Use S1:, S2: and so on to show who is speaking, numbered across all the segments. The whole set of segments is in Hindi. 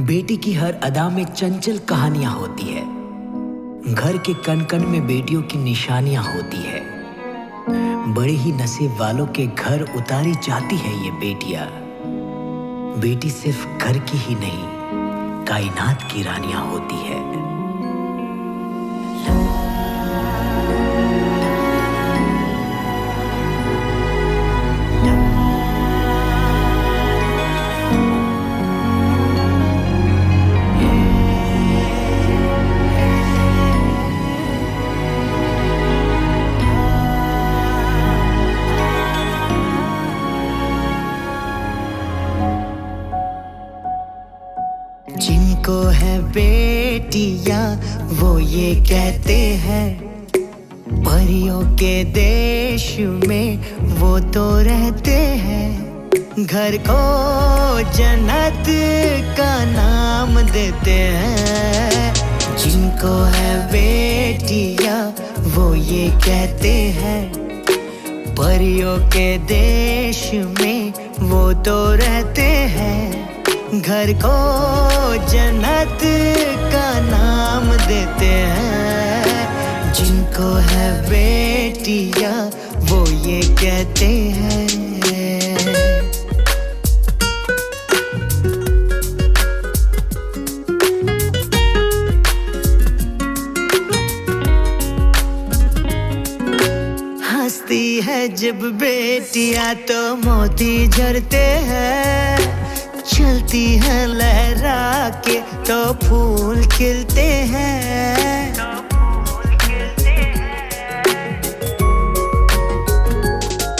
S1: बेटी की हर अदा में चंचल कहानियां होती है। घर के कण कण में बेटियों की निशानियां होती है। बड़े ही नसीब वालों के घर उतारी जाती है ये बेटियां। बेटी सिर्फ घर की ही नहीं, कायनात की रानियां होती है। जिनको है बेटियां वो ये कहते हैं, परियों के देश में वो तो रहते हैं। घर को जन्नत का नाम देते हैं। जिनको है बेटियां वो ये कहते हैं, परियों के देश में वो तो रहते हैं। घर को जन्नत का नाम देते हैं। जिनको है बेटियां वो ये कहते हैं। हंसती है जब बेटियां तो मोती झरते हैं। चलती है लहरा के तो फूल खिलते हैं।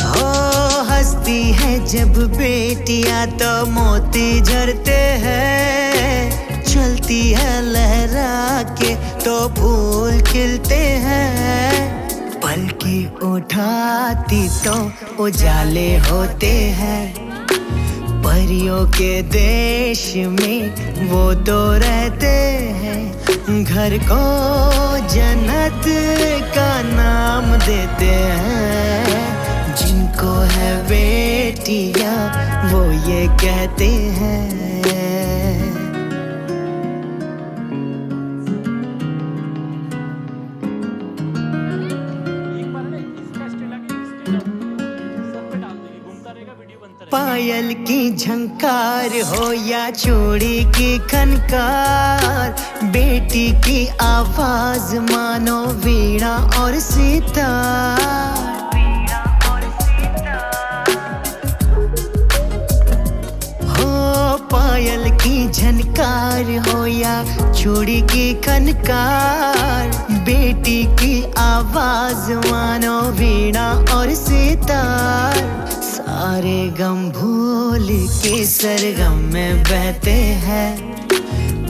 S1: हो हंसती है जब बेटियां तो मोती झरते हैं। चलती है लहरा के तो फूल खिलते हैं। पलकी उठाती तो उजाले होते हैं। परियों के देश में वो तो रहते हैं। घर को जन्नत का नाम देते हैं। जिनको है बेटियां वो ये कहते हैं। पायल की झंकार हो या चूड़ी की खनकार, बेटी की आवाज मानो वीणा और सितार। हो पायल की झनकार हो या चूड़ी की खनकार, बेटी की आवाज मानो वीणा और सितार। सारे गम भूल के सरगम में बहते हैं।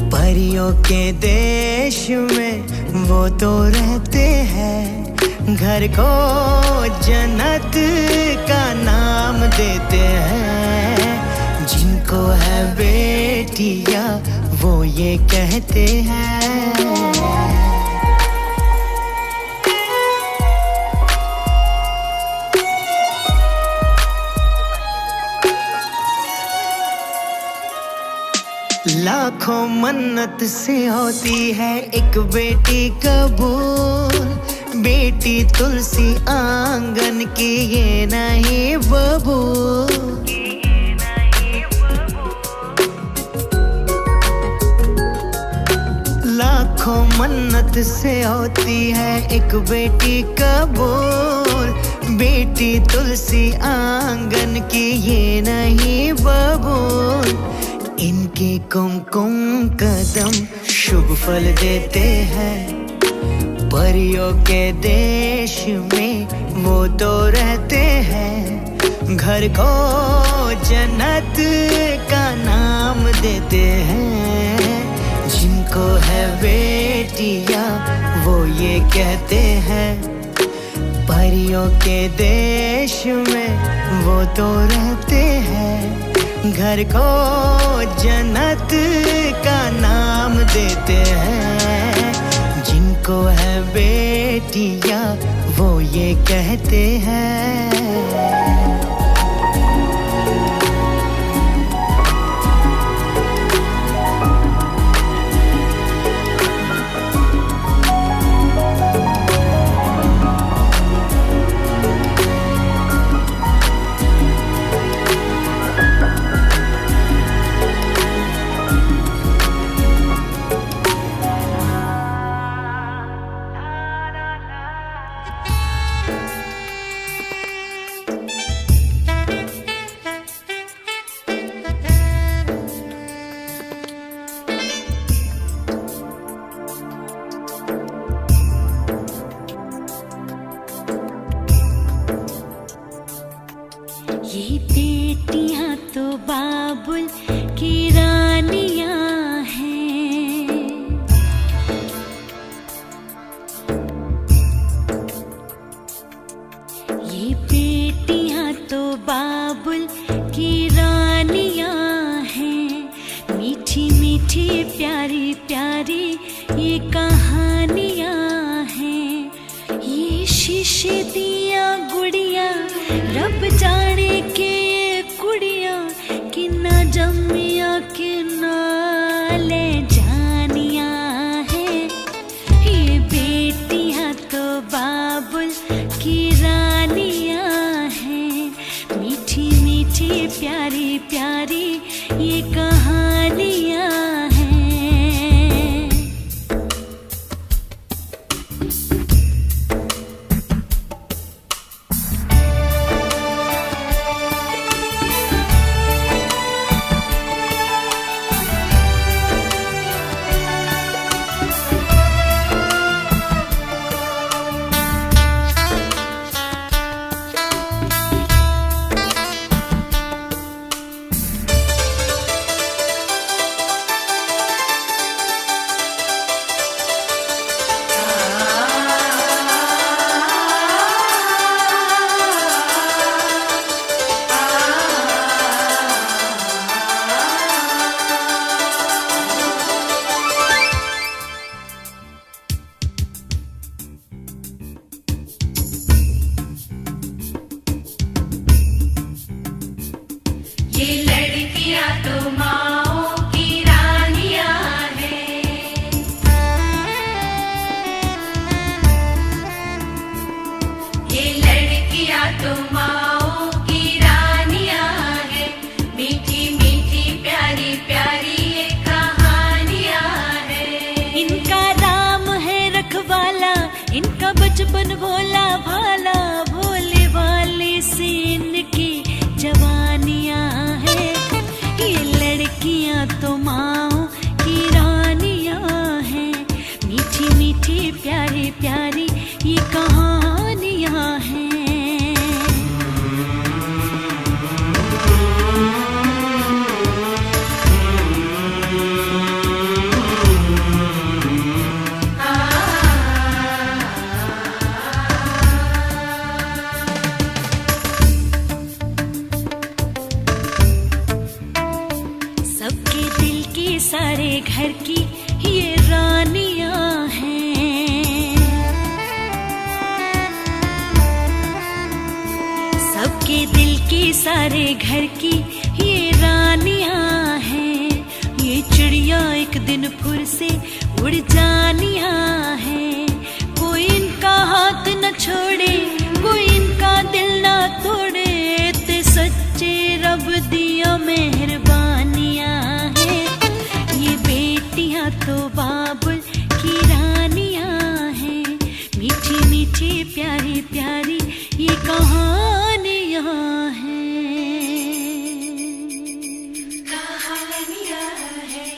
S1: परियों के देश में वो तो रहते हैं। घर को जन्नत का नाम देते हैं। जिनको है बेटियां वो ये कहते हैं। लाखों मन्नत से होती है एक बेटी कबूल। बेटी तुलसी आंगन की ये नहीं बबूल। लाखों मन्नत से होती है एक बेटी कबूल। बेटी तुलसी आंगन की ये नहीं बबूल। इनके कुमकुम कदम शुभ फल देते हैं। परियों के देश में वो तो रहते हैं। घर को जन्नत का नाम देते हैं। जिनको है बेटियां वो ये कहते हैं, परियों के देश में वो तो रहते हैं। घर को जन्नत का नाम देते हैं। जिनको है बेटियां वो ये कहते हैं।
S2: ये बेटियां तो बाबुल की रानियां हैं। ये बेटियां तो बाबुल की रानियां हैं। मीठी मीठी प्यारी प्यारी ये कहानियां हैं। ये शीशे दिया गुड़िया रब जाने के ये कुड़िया कि ना जमिया कि ना ले जानिया है। ये बेटियां तो बाबुल की रानियां हैं। मीठी मीठी प्यारी प्यारी ये कहानियां हैं।
S3: ये लड़कियां तो माओ की रानियां हैं। ये लड़कियां तो माओ की रानियां हैं। मीठी मीठी प्यारी प्यारी ये कहानियां हैं।
S2: इनका राम है रखवाला, इनका बचपन भोला भाला, भोले वाले से इनकी जवानियां हैं। ये लड़कियां तो माओ की रानियां हैं। मीठी मीठी प्यारी प्यारी ये कहानियां हैं। सबके दिल की सारे घर की ये रानियां हैं। सबके दिल की सारे घर की ये रानियां हैं। ये चिड़िया एक दिन फिर से उड़ जानियां हैं। कोई इनका हाथ न छोड़े, कोई इनका दिल न तोड़े, ते सच्चे रब दिया मेहरबानियां हैं। ये बेटियां तो बाबुल की रानियां हैं। मीठी मीठी प्यारी प्यारी ये कहानियां हैं।
S3: कहानियां हैं।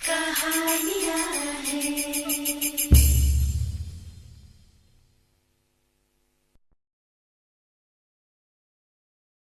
S3: कहानियां हैं।